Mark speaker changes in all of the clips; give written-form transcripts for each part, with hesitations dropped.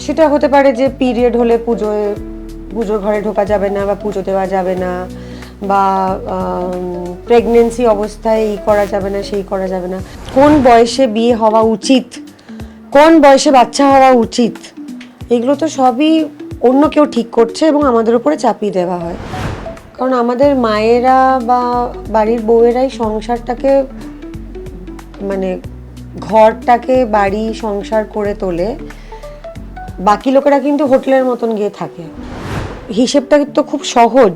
Speaker 1: সেটা হতে পারে যে পিরিয়ড হলে পুজোর ঘরে ঢোকা যাবে না বা পুজো দেওয়া যাবে না, বা প্রেগনেন্সি অবস্থায় এই করা যাবে না সেই করা যাবে না, কোন বয়সে বিয়ে হওয়া উচিত, কোন বয়সে বাচ্চা হওয়া উচিত, এগুলো তো সবই অন্য কেউ ঠিক করছে এবং আমাদের উপরে চাপিয়ে দেওয়া হয়। কারণ আমাদের মায়েরা বা বাড়ির বউয়েরাই সংসারটাকে, মানে ঘরটাকে বাড়ি সংসার করে তোলে। বাকি লোকেরা কিন্তু হোটেলের মতন গিয়ে থাকে। হিসেবটা তো খুব সহজ,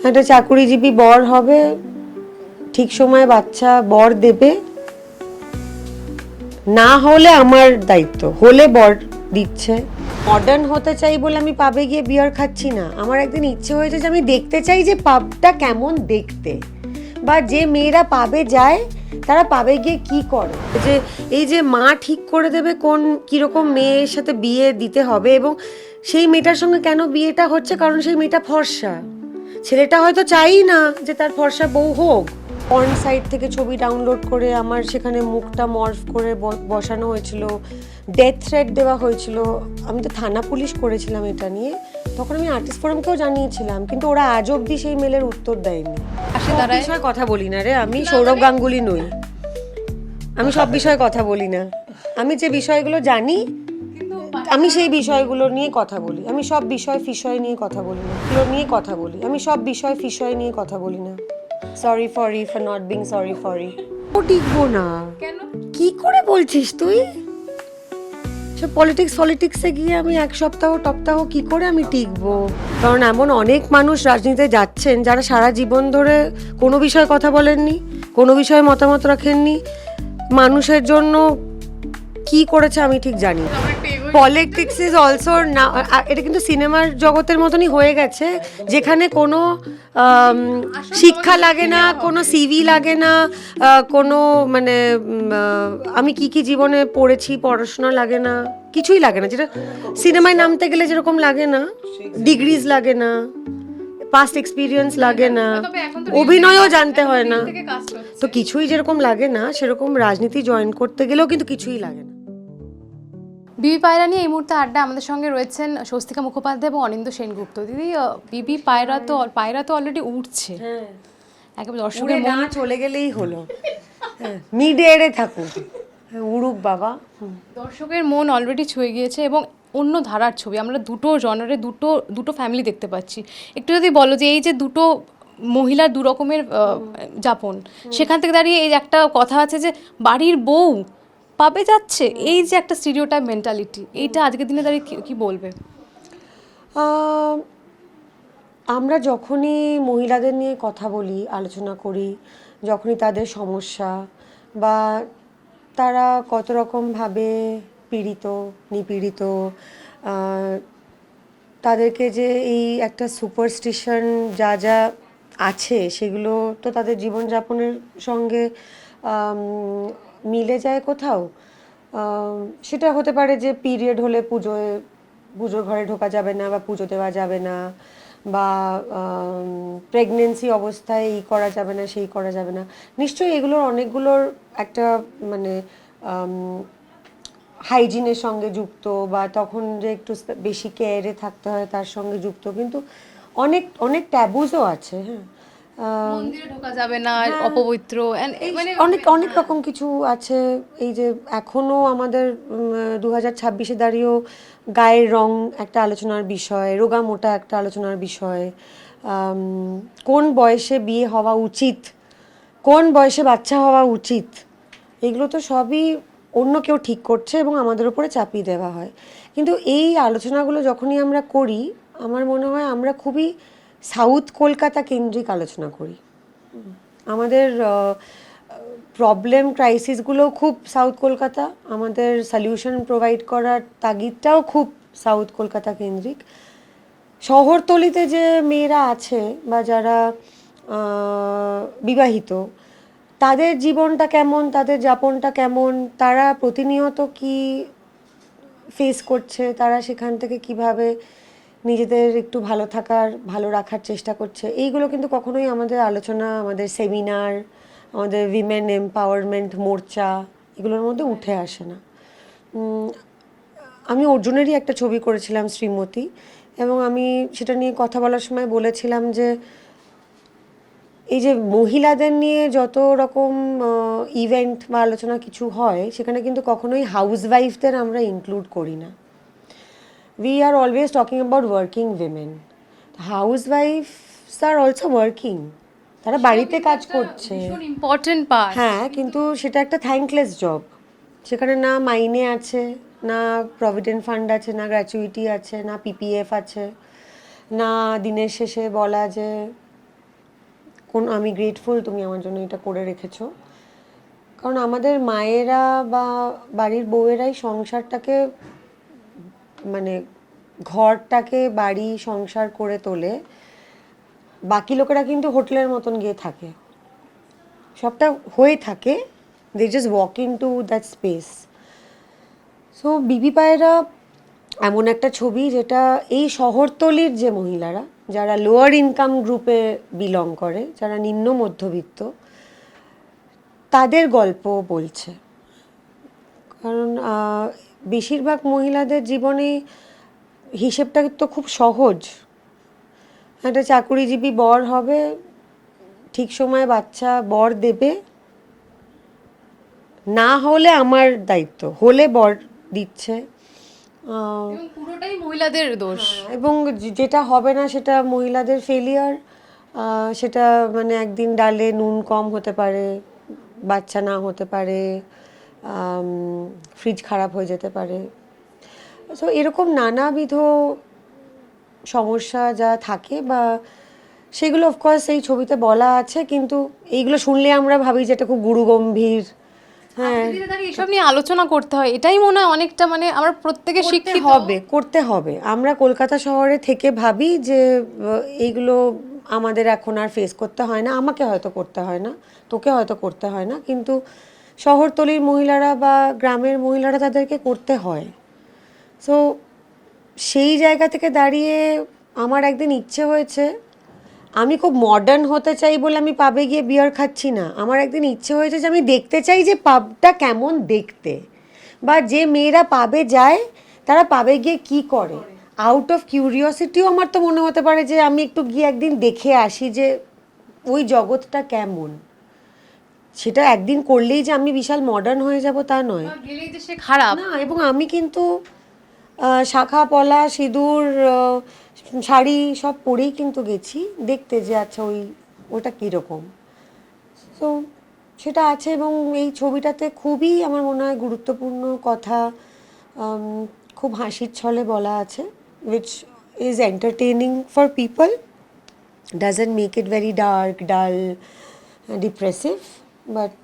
Speaker 1: একটা চাকুরিজীবী বর হবে, ঠিক সময়ে বাচ্চা বর দেবে, না হলে আমার দায়িত্ব, হলে বর দিচ্ছে। মডার্ন হতে চাই বলে আমি পাবে গিয়ে বিয়ার খাচ্ছি না। আমার একদিন ইচ্ছে হয়েছে যে আমি দেখতে চাই যে পাবটা কেমন দেখতে, বা যে মেয়েরা পাবে যায় তারা পাবে গিয়ে কি করে, যে এই যে মা ঠিক করে দেবে কোন কিরকম মেয়ের সাথে বিয়ে দিতে হবে, এবং সেই মেয়েটার সঙ্গে কেন বিয়েটা হচ্ছে, কারণ সেই মেয়েটা ফর্সা। ছেলেটা হয়তো চাই না যে তার ফর্সা বউ হোক। পর্ন সাইট থেকে ছবি ডাউনলোড করে আমার সেখানে মুখটা মর্ফ করে বসানো হয়েছিল, ডেথ থ্রেট দেওয়া হয়েছিল। আমি তো থানা পুলিশ করেছিলাম এটা নিয়ে, তখন আমি আর্টিস্ট ফোরামকেও জানিয়েছিলাম, কিন্তু ওরা আজ অবধি সেই মেলের উত্তর দেয়নি। সব বিষয়ে কথা বলি না রে, আমি সৌরভ গাঙ্গুলি নই, আমি সব বিষয়ে কথা বলি না। আমি যে বিষয়গুলো জানি আমি সেই বিষয়গুলো নিয়ে কথা বলি। আমি সব বিষয় ফিষয় নিয়ে কথা বলি না, এগুলো নিয়ে কথা বলি। আমি সব বিষয় ফিষয় নিয়ে কথা বলি না। Sorry for not being sorry for ই। ও টিকবো না কেন? কি করে বলছিস তুই? সে পলিটিক্সে গিয়ে আমি এক সপ্তাহ কি করে আমি টিকবো? কারণ এমন অনেক মানুষ রাজনীতিতে যাচ্ছেন যারা সারা জীবন ধরে কোনো বিষয়ে কথা বলেননি, কোনো বিষয়ে মতামত রাখেননি, মানুষের জন্য কি করেছে আমি ঠিক জানি। পলিটিক্স ইজ অলসো না, এটা কিন্তু সিনেমার জগতের মতনই হয়ে গেছে, যেখানে কোনো শিক্ষা লাগে না, কোনো সিভি লাগে না, কোনো মানে আমি কি জীবনে পড়েছি পড়াশোনা লাগে না, কিছুই লাগে না। যেটা সিনেমায় নামতে গেলে যেরকম লাগে না, ডিগ্রিজ লাগে না, পাস্ট এক্সপিরিয়েন্স লাগে না, অভিনয়ও জানতে হয় না, তো কিছুই যেরকম লাগে না, সেরকম রাজনীতি জয়েন করতে গেলেও কিন্তু কিছুই লাগে না।
Speaker 2: বিবি পায়রা নিয়ে এই মুহূর্তে আড্ডা আমাদের সঙ্গে রয়েছেন স্বস্তিকা মুখোপাধ্যায় এবং অনিন্দ্য সেনগুপ্ত। দিদি, বিবি পায়রা তো অলরেডি উঠছে, একেবারে দর্শকের মন
Speaker 1: চলে গেলেই হলো, মিড এয়ারে থাকুক, উড়ুক বাবা।
Speaker 2: দর্শকের মন অলরেডি ছুঁয়ে গিয়েছে এবং অন্য ধারার ছবি আমরা দুটো জনারে দুটো ফ্যামিলি দেখতে পাচ্ছি। একটু যদি বলো যে এই যে দুটো মহিলার দু রকমের যাপন, সেখান থেকে দাঁড়িয়ে এই একটা কথা আছে যে বাড়ির বউ পাবে যাচ্ছে, এই যে একটা স্টিরিওটাইপ মেন্টালিটি, এইটা আজকের দিনে দাঁড়িয়ে কি বলবে?
Speaker 1: আমরা যখনই মহিলাদের নিয়ে কথা বলি, আলোচনা করি, যখনই তাদের সমস্যা বা তারা কত রকমভাবে পীড়িত নিপীড়িত, তাদেরকে যে এই একটা সুপারস্টিশন যা যা আছে সেগুলো তো তাদের জীবনযাপনের সঙ্গে মিলে যায় কোথাও। সেটা হতে পারে যে পিরিয়ড হলে পুজোর ঘরে ঢোকা যাবে না বা পুজো দেওয়া যাবে না, বা প্রেগনেন্সি অবস্থায় এই করা যাবে না সেই করা যাবে না। নিশ্চয়ই এগুলোর অনেকগুলোর একটা মানে হাইজিনের সঙ্গে যুক্ত, বা তখন যে একটু বেশি কেয়ারে থাকতে হয় তার সঙ্গে যুক্ত, কিন্তু অনেক অনেক ট্যাবুজও আছে। হ্যাঁ,
Speaker 2: মন্দিরে ঢোকা যাবে না, অপবিত্র,
Speaker 1: মানে অনেক অনেক রকম কিছু আছে। এই যে এখনো আমাদের 2026-এ দাঁড়িয়েও গায়ের রং একটা আলোচনার বিষয়, রোগা মোটা একটা আলোচনার বিষয়, কোন বয়সে বিয়ে হওয়া উচিত, কোন বয়সে বাচ্চা হওয়া উচিত, এগুলো তো সবই অন্য কেউ ঠিক করছে এবং আমাদের উপরে চাপিয়ে দেওয়া হয়। কিন্তু এই আলোচনাগুলো যখনই আমরা করি, আমার মনে হয় আমরা খুবই সাউথ কলকাতা কেন্দ্রিক আলোচনা করি। আমাদের প্রবলেম ক্রাইসিসগুলোও খুব সাউথ কলকাতা, আমাদের সলিউশন প্রোভাইড করার তাগিদটাও খুব সাউথ কলকাতা কেন্দ্রিক। শহরতলিতে যে মেয়েরা আছে বা যারা বিবাহিত, তাদের জীবনটা কেমন, তাদের যাপনটা কেমন, তারা প্রতিনিয়ত কি ফেস করছে, তারা সেখান থেকে কিভাবে নিজেদের একটু ভালো রাখার চেষ্টা করছে, এইগুলো কিন্তু কখনোই আমাদের আলোচনা, আমাদের সেমিনার, আমাদের উইমেন এম্পাওয়ারমেন্ট মোর্চা এগুলোর মধ্যে উঠে আসে না। আমি অর্জুনেরই একটা ছবি করেছিলাম, শ্রীমতী, এবং আমি সেটা নিয়ে কথা বলার সময় বলেছিলাম যে এই যে মহিলাদের নিয়ে যত রকম ইভেন্ট বা আলোচনা কিছু হয়, সেখানে কিন্তু কখনোই হাউসওয়াইফদের আমরা ইনক্লুড করি না। We are always talking about working women. হাউসওয়াইফস আর অলসো ওয়ার্কিং, তারা বাড়িতে কাজ করছে।
Speaker 2: Important part.
Speaker 1: হ্যাঁ, কিন্তু সেটা একটা থ্যাঙ্কলেস জব। সেখানে না মাইনে আছে, না প্রভিডেন্ট ফান্ড আছে, না গ্র্যাচুইটি আছে, না পিপিএফ আছে, না দিনের শেষে বলা যে আমি গ্রেটফুল তুমি আমার জন্য এটা করে রেখেছো। কারণ আমাদের মায়েরা বা বাড়ির বউয়েরাই সংসারটাকে, মানে ঘরটাকে বাড়ি সংসার করে তোলে। বাকি লোকেরা কিন্তু হোটেলের মতন গিয়ে থাকে, সবটা হয়ে থাকে, they just walk into that space. So Bibi Payra এমন একটা ছবি যেটা এই শহরতলির যে মহিলারা, যারা লোয়ার ইনকাম গ্রুপে বিলং করে, যারা নিম্ন মধ্যবিত্ত, তাদের গল্প বলছে। কারণ বেশিরভাগ মহিলাদের জীবনে হিসেবটা তো খুব সহজ। একটা চাকুরিজীবী বর হবে, ঠিক সময়ে বাচ্চা বর দেবে, না হলে আমার দায়িত্ব, হলে বর দিচ্ছে,
Speaker 2: এবং পুরোটাই মহিলাদের দোষ।
Speaker 1: এবং যেটা হবে না সেটা মহিলাদের ফেলিয়ার। সেটা মানে একদিন ডালে নুন কম হতে পারে, বাচ্চা না হতে পারে, ফ্রিজ খারাপ হয়ে যেতে পারে। সো এরকম নানাবিধ সমস্যা যা থাকে, বা সেগুলো অফকোর্স এই ছবিতে বলা আছে, কিন্তু এইগুলো শুনলে আমরা ভাবি যে এটা খুব গুরুগম্ভীর। হ্যাঁ,
Speaker 2: এসব নিয়ে আলোচনা করতে হয়, এটাই মনে হয় অনেকটা, মানে আমরা প্রত্যেকে শিক্ষিত
Speaker 1: করতে হবে। আমরা কলকাতা শহরে থেকে ভাবি যে এইগুলো আমাদের এখন আর ফেস করতে হয় না, আমাকে হয়তো করতে হয় না, তোকে হয়তো করতে হয় না, কিন্তু শহরতলির মহিলারা বা গ্রামের মহিলারা তাদেরকে করতে হয়। সো সেই জায়গা থেকে দাঁড়িয়ে আমার একদিন ইচ্ছে হয়েছে, আমি খুব মডার্ন হতে চাই বলে আমি পাবে গিয়ে বিয়ার খাচ্ছি না। আমার একদিন ইচ্ছে হয়েছে যে আমি দেখতে চাই যে পাবটা কেমন দেখতে, বা যে মেয়েরা পাবে যায় তারা পাবে গিয়ে কি করে। আউট অফ কিউরিওসিটিও আমার তো মনে হতে পারে যে আমি একটু গিয়ে একদিন দেখে আসি যে ওই জগৎটা কেমন। সেটা একদিন করলেই যে আমি বিশাল মডার্ন হয়ে যাব তা নয়,
Speaker 2: গেলেই যে সে খারাপ
Speaker 1: না। এবং আমি কিন্তু শাখা পলা সিঁদুর শাড়ি সব পরেই কিন্তু গেছি দেখতে যে আচ্ছা ওটা কীরকম। তো সেটা আছে, এবং এই ছবিটাতে খুবই আমার মনে হয় গুরুত্বপূর্ণ কথা খুব হাসির ছলে বলা আছে, which is entertaining for people, doesn't make it very dark, ডাল, ডিপ্রেসিভ, বাট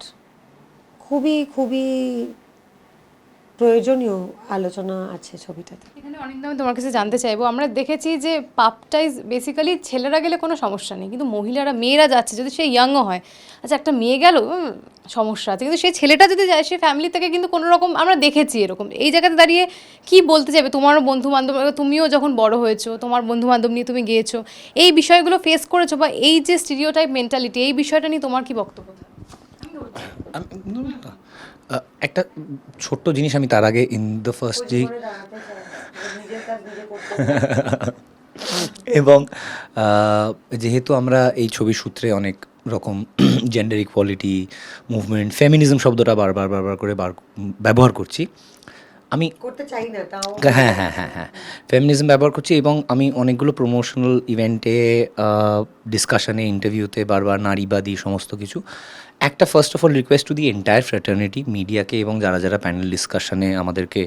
Speaker 1: খুবই খুবই প্রয়োজনীয় আলোচনা আছে ছবিটাতে।
Speaker 2: এখানে অনিন্দা, আমি তোমার কাছে জানতে চাইবো, আমরা দেখেছি যে পাপটাই বেসিক্যালি ছেলেরা গেলে কোনো সমস্যা নেই, কিন্তু মহিলারা, মেয়েরা যাচ্ছে, যদি সে ইয়াংও হয়, আচ্ছা একটা মেয়ে গেল সমস্যা আছে, কিন্তু সেই ছেলেটা যদি যায় সে ফ্যামিলি থেকে কিন্তু কোনো রকম আমরা দেখেছি এরকম। এই জায়গাতে দাঁড়িয়ে কি বলতে চাইবে? তোমারও বন্ধু বান্ধব, তুমিও যখন বড় হয়েছো, তোমার বন্ধু বান্ধব নিয়ে তুমি গিয়েছো, এই বিষয়গুলো ফেস করেছো, বা এই যে স্টিরিওটাইপ মেন্টালিটি, এই বিষয়টা নিয়ে তোমার কি বক্তব্য?
Speaker 3: একটা ছোট্ট জিনিস আমি তার আগে ইন দ্য ফার্স্ট যে এবং যেহেতু আমরা এই ছবির সূত্রে অনেক রকম জেন্ডার ইকুয়ালিটি মুভমেন্ট, ফেমিনিজম শব্দটা বারবার করে ব্যবহার করছি, আমি
Speaker 1: করতে চাই না তাও।
Speaker 3: হ্যাঁ হ্যাঁ হ্যাঁ হ্যাঁ ফেমিনিজম ব্যবহার করছি, এবং আমি অনেকগুলো প্রমোশনাল ইভেন্টে, ডিসকাশনে, ইন্টারভিউতে বারবার নারীবাদী সমস্ত কিছু। একটা first of all request to the entire fraternity, মিডিয়াকে এবং যারা যারা প্যানেল ডিসকাশনে আমাদেরকে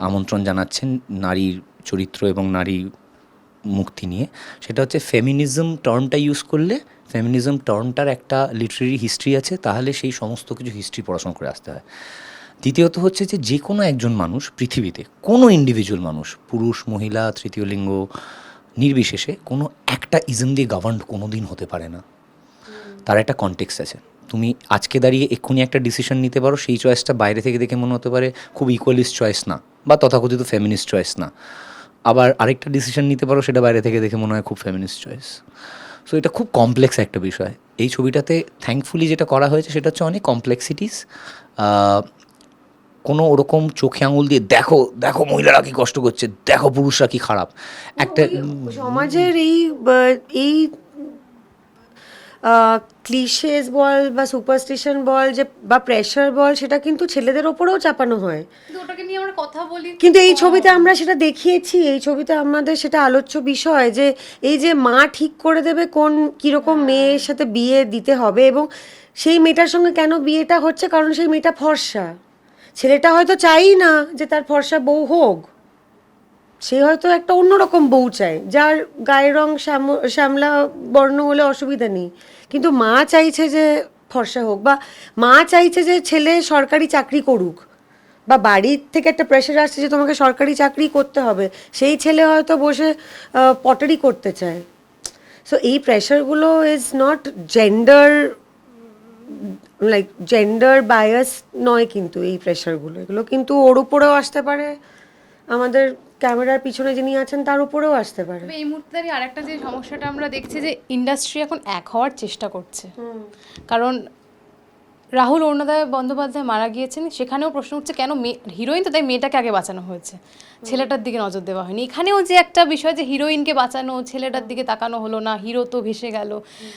Speaker 3: আমন্ত্রণ জানাচ্ছেন নারীর চরিত্র এবং নারী মুক্তি নিয়ে, সেটা হচ্ছে ফেমিনিজম টার্মটা ইউজ করলে, ফেমিনিজম টার্মটার একটা লিটারেরি হিস্ট্রি আছে, তাহলে সেই সমস্ত কিছু হিস্ট্রি পড়াশোনা করে আসতে হয়। দ্বিতীয়ত হচ্ছে যে কোনো একজন মানুষ পৃথিবীতে, কোনো ইন্ডিভিজুয়াল মানুষ, পুরুষ মহিলা তৃতীয় লিঙ্গ নির্বিশেষে, কোনো একটা ইজম দিয়ে গভর্নড কোনো দিন হতে পারে না। তার একটা কনটেক্সট আছে। তুমি আজকে দাঁড়িয়ে এক্ষুনি একটা ডিসিশন নিতে পারো, সেই চয়েসটা বাইরে থেকে দেখে মনে হতে পারে খুব ইকুয়ালিস্ট চয়েস না, বা তথাকথিত ফেমিনিস্ট চয়েস না। আবার আরেকটা ডিসিশন নিতে পারো, সেটা বাইরে থেকে দেখে মনে হয় খুব ফেমিনিস্ট চয়েস। সো এটা খুব কমপ্লেক্স একটা বিষয়। এই ছবিটাতে থ্যাঙ্কফুলি যেটা করা হয়েছে সেটা হচ্ছে অনেক কমপ্লেক্সিটিস কোনো ওরকম চোখে আঙুল দিয়ে দেখো দেখো মহিলারা কি কষ্ট করছে, দেখো পুরুষরা কি খারাপ, একটা
Speaker 1: সমাজের এই ক্লিশেস বল বা সুপারস্টিশন বল যে বা প্রেশার বল, সেটা কিন্তু ছেলেদের ওপরেও চাপানো হয়।
Speaker 2: কিন্তু ওটাকে নিয়ে আমরা কথা বলি
Speaker 1: কিন্তু এই ছবিতে আমরা সেটা দেখিয়েছি, এই ছবিতে আমাদের সেটা আলোচ্য বিষয় যে এই যে মা ঠিক করে দেবে কোন কীরকম মেয়ের সাথে বিয়ে দিতে হবে, এবং সেই মেয়েটার সঙ্গে কেন বিয়েটা হচ্ছে, কারণ সেই মেয়েটা ফর্সা। ছেলেটা হয়তো চাই না যে তার ফর্সা বউ হোক, সে হয়তো একটা অন্যরকম বউ চায় যার গায়ের রং শ্যামলা বর্ণ হলে অসুবিধা নেই, কিন্তু মা চাইছে যে ফর্সা হোক, বা মা চাইছে যে ছেলে সরকারি চাকরি করুক, বা বাড়ির থেকে একটা প্রেশার আসছে যে তোমাকে সরকারি চাকরি করতে হবে, সেই ছেলে হয়তো বসে পটারি করতে চায়। সো এই প্রেশারগুলো ইজ নট জেন্ডার বায়াস নয়, কিন্তু এই প্রেশারগুলো এগুলো কিন্তু ওর উপরেও আসতে পারে, আমাদের ক্যামেরার পিছনে যিনি আছেন তার উপরেও আসতে পারে।
Speaker 2: তবে এই মুহূর্তে দাঁড়িয়ে আরেকটা যে সমস্যাটা আমরা দেখছি যে ইন্ডাস্ট্রি এখন এক হওয়ার চেষ্টা করছে। কারণ রাহুল অরুণোদয় বন্দ্যোপাধ্যায় মারা গিয়েছেন, সেখানেও প্রশ্ন উঠছে কেন হিরোইন তো, তাই মেয়েটাকে আগে বাঁচানো হয়েছে, ছেলেটার দিকে নজর দেওয়া হয়নি। এখানেও যে একটা বিষয় যে হিরোইনকে বাঁচানো, ছেলেটার দিকে তাকানো হলো না, হিরো তো ভেসে গেল।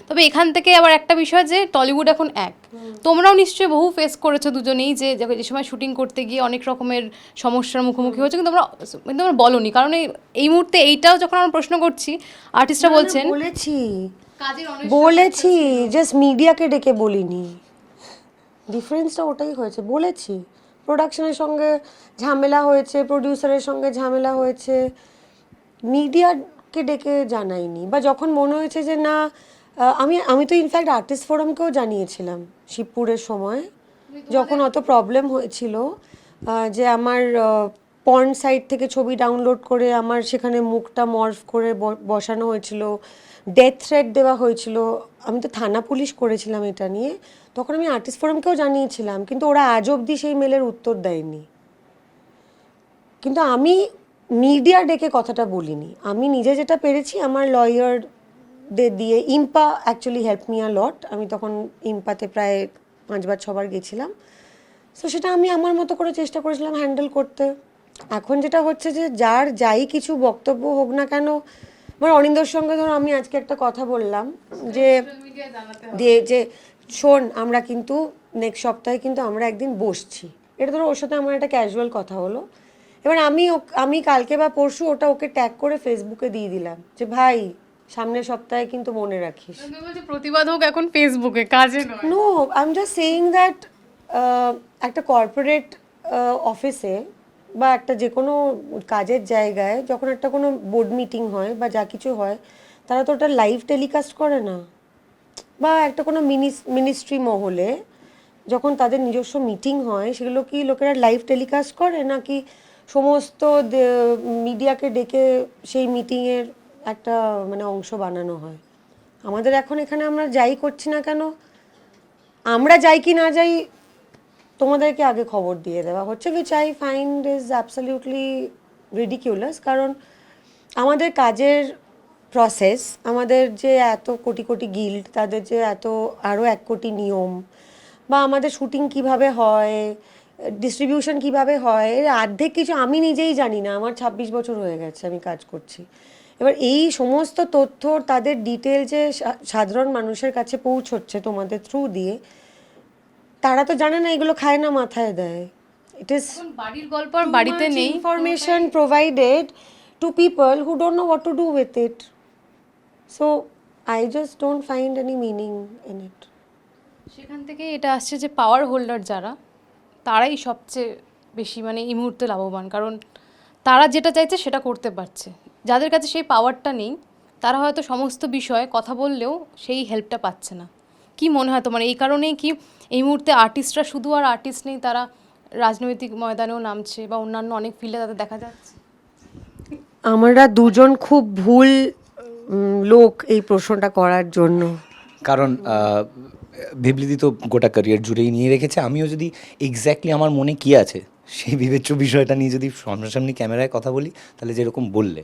Speaker 2: তবে এখান থেকে আবার একটা বিষয় যে টলিউড এখন এক, তোমরাও নিশ্চয়ই বহু ফেস করেছো দুজনেই, যে যে সময় শুটিং করতে গিয়ে অনেক রকমের সমস্যার মুখোমুখি হয়েছে, কিন্তু তোমরা বলোনি। কারণ এই মুহূর্তে এইটাও যখন আমরা প্রশ্ন করছি, আর্টিস্টরা বলছেন
Speaker 1: বলেছি জাস্ট মিডিয়াকে ডেকে বলিনি, ডিফারেন্সটা ওটাই হয়েছে। বলেছি প্রোডাকশনের সঙ্গে ঝামেলা হয়েছে, প্রডিউসারের সঙ্গে ঝামেলা হয়েছে, মিডিয়াকে ডেকে জানাইনি। বা যখন মনে হয়েছে যে না, আমি তো ইনফ্যাক্ট আর্টিস্ট ফোরামকেও জানিয়েছিলাম শিবপুরের সময়, যখন অত প্রবলেম হয়েছিল যে আমার পর্ন সাইট থেকে ছবি ডাউনলোড করে আমার সেখানে মুখটা মর্ফ করে বসানো হয়েছিল, ডেথ থ্রেট দেওয়া হয়েছিল, আমি তো থানা পুলিশ করেছিলাম এটা নিয়ে, তখন আমি আর্টিস্ট ফোরামকেও জানিয়েছিলাম, কিন্তু ওরা আজ অবধি সেই মেলের উত্তর দেয়নি। কিন্তু আমি মিডিয়া ডেকে কথাটা বলিনি, আমি নিজে যেটা পেরেছি আমার লয়ারদের দিয়ে, IMPA actually help me a lot, আমি তখন ইম্পাতে প্রায় 5 বার 6 বার গেছিলাম, সো সেটা আমি আমার মতো করে চেষ্টা করেছিলাম হ্যান্ডেল করতে। এখন যেটা হচ্ছে যে যার যাই কিছু বক্তব্য হোক না কেন, আমার অনিন্দর সঙ্গে ধরো আমি আজকে একটা কথা বললাম যে শোন আমরা কিন্তু নেক্সট সপ্তাহে কিন্তু আমরা একদিন বসছি, এটা ধরো ওর সাথে আমার একটা ক্যাজুয়াল কথা হলো, এবার আমি কালকে বা পরশু ওটা ওকে ট্যাগ করে ফেসবুকে দিয়ে দিলাম যে ভাই সামনের সপ্তাহে কিন্তু মনে রাখিস।
Speaker 2: প্রতিবাদ হোক এখন ফেসবুকে, কাজে নয়।
Speaker 1: No, I am just saying that একটা কর্পোরেট অফিসে বা একটা যে কোনো কাজের জায়গায় যখন একটা কোনো বোর্ড মিটিং হয় বা যা কিছু হয়, তারা তো ওটা লাইভ টেলিকাস্ট করে না। বা একটা কোনো মিনিস্ট্রি মহলে যখন তাদের নিজস্ব মিটিং হয়, সেগুলো কি লোকেরা লাইভ টেলিকাস্ট করে, নাকি সমস্ত মিডিয়াকে ডেকে সেই মিটিংয়ের একটা মানে অংশ বানানো হয়? আমাদের এখন এখানে আমরা যাই করছি না কেন, আমরা যাই কি না যাই তোমাদেরকে আগে খবর দিয়ে দেওয়া হচ্ছে, which I find is absolutely ridiculous. কারণ আমাদের কাজের প্রসেস, আমাদের যে এত কোটি কোটি গিল্ড, তাদের যে এত আরও 1 কোটি নিয়ম, বা আমাদের শুটিং কিভাবে হয়, ডিস্ট্রিবিউশন কিভাবে হয়, এর অর্ধেক কিছু আমি নিজেই জানি না। আমার 26 বছর হয়ে গেছে আমি কাজ করছি। এবার এই সমস্ত তথ্য তাদের ডিটেল যে সাধারণ মানুষের কাছে পৌঁছচ্ছে তোমাদের থ্রু দিয়ে, তারা তো জানে না, এগুলো খায় না মাথায় দেয়। ইট ইজ
Speaker 2: বাড়ির গল্প আর বাড়িতে নেই,
Speaker 1: information provided to people who don't know what to do with it. So I just don't find any meaning in it.
Speaker 2: সেখান থেকে এটা আসছে যে পাওয়ার হোল্ডার যারা, তারাই সবচেয়ে বেশি মানে এই মুহূর্তে লাভবান, কারণ তারা যেটা চাইছে সেটা করতে পারছে। যাদের কাছে সেই পাওয়ারটা নেই, তারা হয়তো সমস্ত বিষয়ে কথা বললেও সেই হেল্পটা পাচ্ছে না। কি মনে হয় তোমার এই কারণেই কি এই মুহূর্তে আর্টিস্টরা শুধু আর আর্টিস্ট নেই, তারা রাজনৈতিক ময়দানেও নামছে বা অন্যান্য অনেক ফিল্ডে তাদের দেখা যাচ্ছে?
Speaker 1: আমরা দুজন খুব ভুল লোক এই প্রশ্নটা করার জন্য।
Speaker 3: কারণ বিবৃতি তো গোটা ক্যারিয়ার জুড়েই নিয়ে রেখেছে। আমিও যদি এক্স্যাক্টলি আমার মনে কী আছে সেই বিবেচ্য বিষয়টা নিয়ে যদি সামনাসামনি ক্যামেরায় কথা বলি, তাহলে যেরকম বললে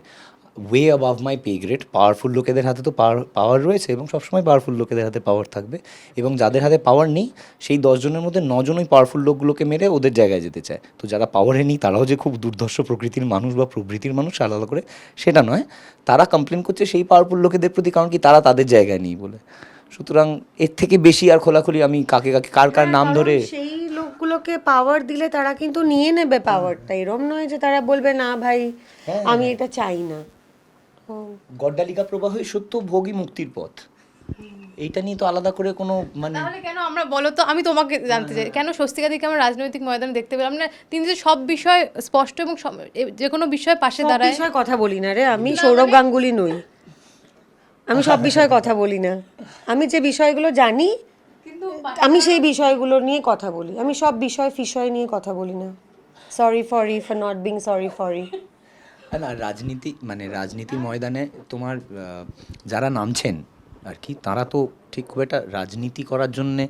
Speaker 3: ওয়ে অ্যাবাভ মাই পে গ্রেড। পাওয়ারফুল লোকেদের হাতে তো পাওয়ার রয়েছে এবং সবসময় পাওয়ারফুল লোকেদের হাতে পাওয়ার থাকবে, এবং যাদের হাতে পাওয়ার নেই সেই 10 জনের মধ্যে 9 জনই পাওয়ারফুল লোকগুলোকে মেরে ওদের জায়গায় যেতে চায়। তো যারা পাওয়ারে নেই তারাও যে খুব দুর্ধর্ষ প্রকৃতির মানুষ বা প্রবৃত্তির মানুষ আলাদা করে সেটা নয়, তারা কমপ্লেন করছে সেই পাওয়ারফুল লোকেদের প্রতি, কারণ কি তারা তাদের জায়গায় নেই বলে। সুতরাং এর থেকে বেশি আর খোলাখুলি আমি কাকে কাকে কার কার নাম
Speaker 1: কারণ
Speaker 3: ধরে
Speaker 1: সেই লোকগুলোকে পাওয়ার দিলে তারা কিন্তু নিয়ে নেবে পাওয়ারটা, এরম নয় যে তারা বলবে না ভাই আমি এটা চাই না।
Speaker 3: গড্ডালিকা প্রবাহই সত্য ভোগী মুক্তির পথ, এইটা নিয়ে তো আলাদা করে কোনো মানে
Speaker 2: তাহলে কেন আমরা বলো তো, আমি তোমাকে জানতে চাই কেন স্বস্তিকাদিকে আমরা রাজনৈতিক ময়দানে দেখতে পেলাম না? তিনি যে সব বিষয় স্পষ্ট এবং যে কোনো বিষয় পাশে
Speaker 1: সব
Speaker 2: দাঁড়ায়।
Speaker 1: বিষয়ে কথা বলি না রে, আমি সৌরভ গাঙ্গুলি নই, আমি সব বিষয়ে কথা বলি না। আমি যে বিষয়গুলো জানি
Speaker 2: কিন্তু
Speaker 1: আমি সেই বিষয়গুলো নিয়ে কথা বলি, আমি সব ফিষয় নিয়ে কথা বলি না। Sorry for not being sorry ফরি।
Speaker 3: না, রাজনীতি মানে রাজনীতির ময়দানে তোমার যারা নামছেন আর কি, তারা তো ঠিক খুব একটা রাজনীতি করার জন্যে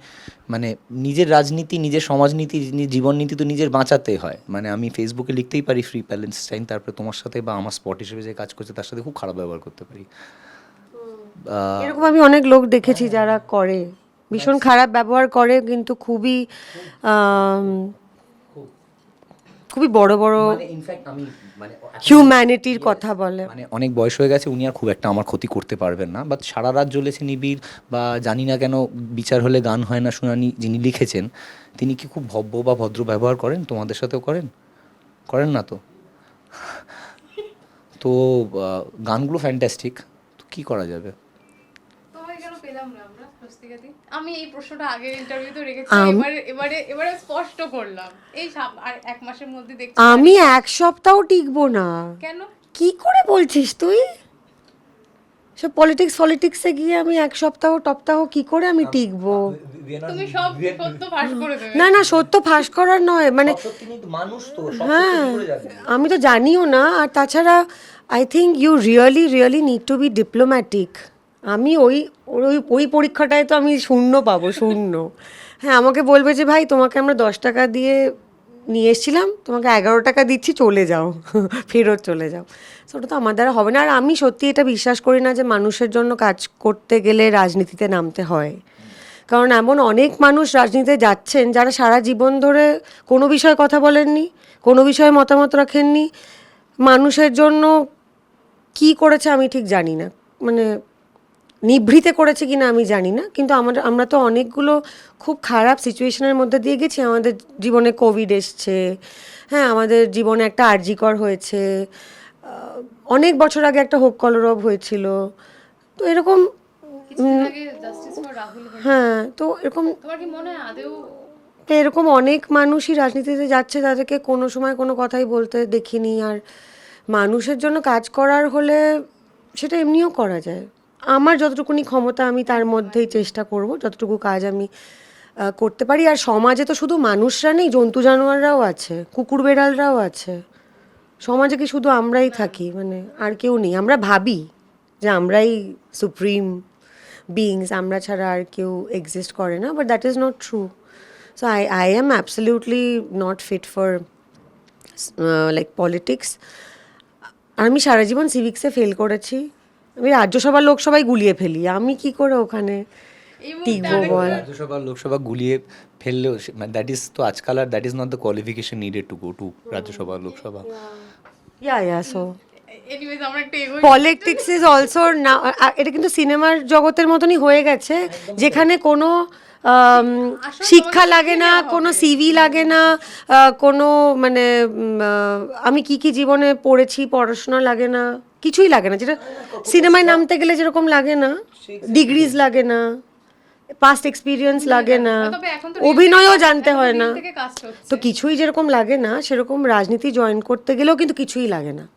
Speaker 3: মানে নিজের রাজনীতি, নিজের সমাজনীতি, জীবন নীতি তো নিজের বাঁচাতে হয়। মানে আমি ফেসবুকে লিখতেই পারি ফ্রি প্যালেস্টাইন, তারপরে তোমার সাথে বা আমার স্পট হিসেবে যে কাজ করছে তার সাথে খুব খারাপ ব্যবহার করতে পারি।
Speaker 1: এরকম আমি অনেক লোক দেখেছি যারা করে, ভীষণ খারাপ ব্যবহার করে, কিন্তু খুবই খুবই বড় বড়
Speaker 3: মানে ইনফ্যাক্ট আমি মানে
Speaker 1: হিউম্যানিটির কথা বলে।
Speaker 3: মানে অনেক বয়স হয়ে গেছে, উনি আর খুব একটা আমার ক্ষতি করতে পারবেন না, বাট সারা রাত জ্বলেছে নিবিড় বা জানি না কেন বিচার হলে গান হয় না শুনানি যিনি লিখেছেন, তিনি কি খুব ভব্য বা ভদ্র ব্যবহার করেন? তোমাদের সাথেও করেন না তো? তো গানগুলো ফ্যান্টাস্টিক, তো কী করা যাবে?
Speaker 2: তোমাকে কেন পেলাম না আমরা স্বস্তিকাদি? আমি এই প্রশ্নটা আগের ইন্টারভিউতে রেখেছি, এবারে স্পষ্ট করলাম। এই আর এক মাসের মধ্যে দেখছি
Speaker 1: আমি এক সপ্তাহ টিকবো না।
Speaker 2: কেন?
Speaker 1: কি করে বলছিস তুই? সব পলিটিক্সে গিয়ে আমি এক সপ্তাহ কি করে আমি টিকবো?
Speaker 2: তুমি সব সত্য ফাঁস করে দেবে।
Speaker 1: না সত্য ফাঁস করার নয়, মানে
Speaker 3: মানুষ তো
Speaker 1: হ্যাঁ আমি তো জানিও না। আর তাছাড়া I think you really need to be diplomatic. আমি ওই পরীক্ষাটায় তো আমি শূন্য পাবো, শূন্য। হ্যাঁ আমাকে বলবে যে ভাই তোমাকে আমরা 10 টাকা দিয়ে নিয়ে এসেছিলাম, তোমাকে 11 টাকা দিচ্ছি, চলে যাও, ফেরত চলে যাও। সেটা তো আমার দ্বারা হবে না। আর আমি সত্যি এটা বিশ্বাস করি না যে মানুষের জন্য কাজ করতে গেলে রাজনীতিতে নামতে হয়। কারণ এমন অনেক মানুষ রাজনীতিতে যাচ্ছেন যারা সারা জীবন ধরে কোনো বিষয়ে কথা বলেননি, কোনো বিষয়ে মতামত রাখেননি, মানুষের জন্য কি করেছে আমি ঠিক জানি না, মানে নিভৃতে করেছে কিনা আমি জানি না, কিন্তু আমরা তো অনেকগুলো খুব খারাপ সিচুয়েশনের মধ্যে দিয়ে গেছি। আমাদের জীবনে কোভিড এসছে, হ্যাঁ আমাদের জীবনে একটা আরজিকর হয়েছে, অনেক বছর আগে একটা হোক কলরব হয়েছিল। তো এরকম
Speaker 2: কিছুদিন আগে জাস্টিস ফর রাহুল হলো।
Speaker 1: হ্যাঁ তো এরকম
Speaker 2: তোমার কি মনে হয় আদেও
Speaker 1: তো এরকম অনেক মানুষই রাজনীতিতে যাচ্ছে, তাদেরকে কোনো সময় কোনো কথাই বলতে দেখিনি। আর মানুষের জন্য কাজ করার হলে সেটা এমনিও করা যায়। আমার যতটুকুনি ক্ষমতা আমি তার মধ্যেই চেষ্টা করব, যতটুকু কাজ আমি করতে পারি। আর সমাজে তো শুধু মানুষরা নেই, জন্তু জানোয়াররাও আছে, কুকুর বেড়ালরাও আছে। সমাজে কি শুধু আমরাই থাকি, মানে আর কেউ নেই? আমরা ভাবি যে আমরাই সুপ্রিম বিইংস, আমরা ছাড়া আর কেউ এক্সিস্ট করে না, but that is not true. So I am absolutely not fit for like politics. আমি সারা জীবন সিভিক্সে ফেল করেছি, আমি রাজ্যসভার লোকসভায় গুলিয়ে ফেলি, আমি কি করে ওখানে টিকবো বল?
Speaker 3: রাজ্যসভা লোকসভা গুলিয়ে ফেললেও দ্যাট ইজ তো আজকাল আর that is not the qualification needed to go to Rajya Sabha Lok Sabha.
Speaker 1: So
Speaker 2: anyways আমরা একটু এগোই।
Speaker 1: পলিটিক্স ইজ অলসো না, এটা কিন্তু সিনেমার জগতের মতনই হয়ে গেছে, যেখানে কোনো শিক্ষা লাগে না, কোনো সিভি লাগে না, কোনো মানে আমি কি জীবনে পড়েছি পড়াশোনা লাগে না, কিছুই লাগে না, যেটা সিনেমায় নামতে গেলে যেরকম লাগে না, ডিগ্রিজ লাগে না, পাস্ট এক্সপিরিয়েন্স লাগে না,
Speaker 2: তবে এখন তো
Speaker 1: অভিনয়ও জানতে হয় না,
Speaker 2: থেকে কাস্ট হচ্ছে।
Speaker 1: তো কিছুই যেরকম লাগে না সেরকম রাজনীতি জয়েন করতে গেলেও কিন্তু কিছুই লাগে না।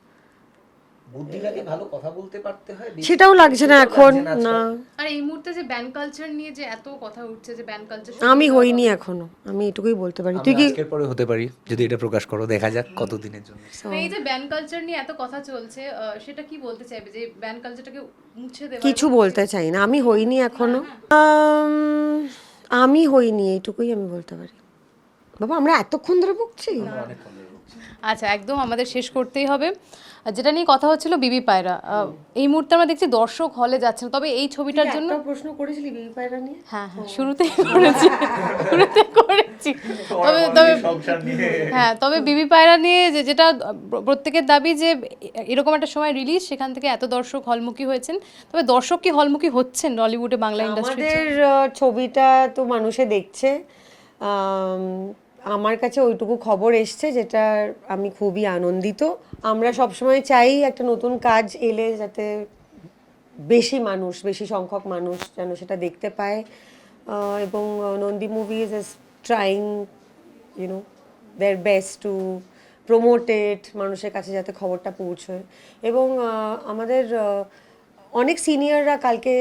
Speaker 3: বুদ্ধি লাগে, ভালো কথা বলতে পারতে হয়,
Speaker 1: সেটাও লাগছে না এখন না।
Speaker 2: আর এই মুহূর্তে যে ব্যান কালচার নিয়ে যে এত কথা উঠছে, যে ব্যান কালচার
Speaker 1: আমি হইনি এখনো, আমি এটুকুই বলতে পারি। তুই কি
Speaker 3: আজকের পরে হতে পারি যদি এটা প্রকাশ করো, দেখা যাক কতদিনের জন্য।
Speaker 2: এই যে ব্যান কালচার নিয়ে এত কথা চলছে, সেটা কি বলতে চাইবে যে ব্যান কালচারটাকে মুছে দেওয়া?
Speaker 1: কিছু বলতে চাই না, আমি হইনি এখনো, আমি হইনি, এইটুকুই আমি বলতে পারি। বাবা আমরা এতক্ষণ ধরে বকছি।
Speaker 2: আচ্ছা, একদম আমাদের শেষ করতেই হবে। আর যেটা নিয়ে কথা হচ্ছিল বিবি পায়রা, এই মুহূর্তে আমরা দেখছি দর্শক হলে যাচ্ছে না, তবে এই ছবিটার জন্য
Speaker 1: একটা প্রশ্ন করেছিলি বিবি পায়রা নিয়ে?
Speaker 2: হ্যাঁ হ্যাঁ শুরুতেই করেছি তবে তবে হ্যাঁ, তবে বিবি পায়রা নিয়ে যেটা প্রত্যেকের দাবি যে এরকম একটা সময় রিলিজ, সেখান থেকে এত দর্শক হলমুখী হয়েছেন। তবে দর্শক কি হলমুখী হচ্ছেন টলিউডে, বাংলা ইন্ডাস্ট্রি?
Speaker 1: আমাদের ছবিটা তো মানুষে দেখছে। আমার কাছে ওইটুকু খবর এসছে যেটা আমি খুবই আনন্দিত। আমরা সবসময় চাই একটা নতুন কাজ এলে যাতে বেশি সংখ্যক মানুষ যেন সেটা দেখতে পায়। এবং Nandi movies is trying you know their best to promoted, মানুষের কাছে যাতে খবরটা পৌঁছয়। এবং আমাদের অনেক সিনিয়ররা কালকে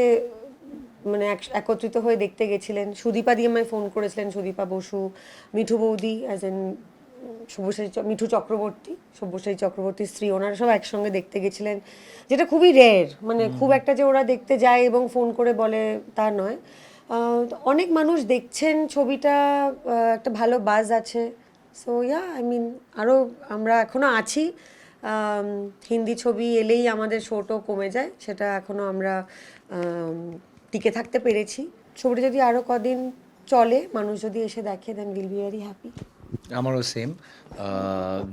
Speaker 1: মানে একত্রিত হয়ে দেখতে গেছিলেন। সুদীপা দি আমায় ফোন করেছিলেন, সুদীপা বসু, মিঠু বৌদি অ্যাজ এন মিঠু চক্রবর্তী, সব্যসাচী চক্রবর্তীর স্ত্রী, ওনারা সব একসঙ্গে দেখতে গেছিলেন, যেটা খুবই রেয়ার। মানে খুব একটা যে ওরা দেখতে যায় এবং ফোন করে বলে তা নয়। অনেক মানুষ দেখছেন ছবিটা, একটা ভালো বাজ আছে। সো ইয়া আই মিন আরও আমরা এখনও আছি। হিন্দি ছবি এলেই আমাদের শোটো কমে যায়, সেটা এখনও আমরা টিকে থাকতে পেরেছি। ছবিটা যদি আরও কদিন চলে, মানুষ যদি এসে দেখে, then will be very happy.
Speaker 3: আমারও সেম।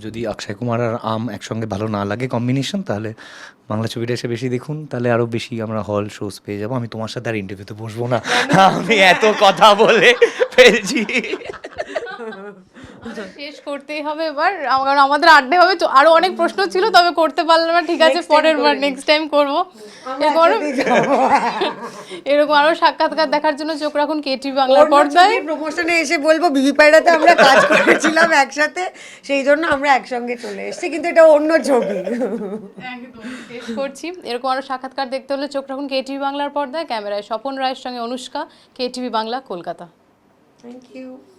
Speaker 3: যদি অক্ষয় কুমার আর আম একসঙ্গে ভালো না লাগে কম্বিনেশন, তাহলে বাংলা ছবিটা এসে বেশি দেখুন, তাহলে আরও বেশি আমরা হল শোজ পেয়ে যাবো। আমি তোমার সাথে আর ইন্টারভিউতে বসবো না, আমি এত কথা বলে ফেলছি।
Speaker 2: শেষ করতেই হবে এবার, কারণ আমাদের আড্ডা হবে, আরো অনেক প্রশ্ন ছিল তবে করতে পারলাম না। ঠিক আছে, পরের বার নেক্সট টাইম করবো। এরকম আরো সাক্ষাৎকার দেখার জন্য চোখ রাখুন কেটিভি বাংলার পর্দায়।
Speaker 1: প্রমোশনে এসে বলবো বিবি পায়রাতে আমরা কাজ করেছিলাম একসাথে, সেই জন্য আমরা একসঙ্গে চলে এসেছি, কিন্তু এটা অন্য ছবি।
Speaker 2: শেষ করছি। এরকম আরো সাক্ষাৎকার দেখতে হলে চোখ রাখুন কেটিভি বাংলার পর্দায়। ক্যামেরায় স্বপন রায়ের সঙ্গে Anushka, KTV Bangla, Kolkata.
Speaker 1: Thank you.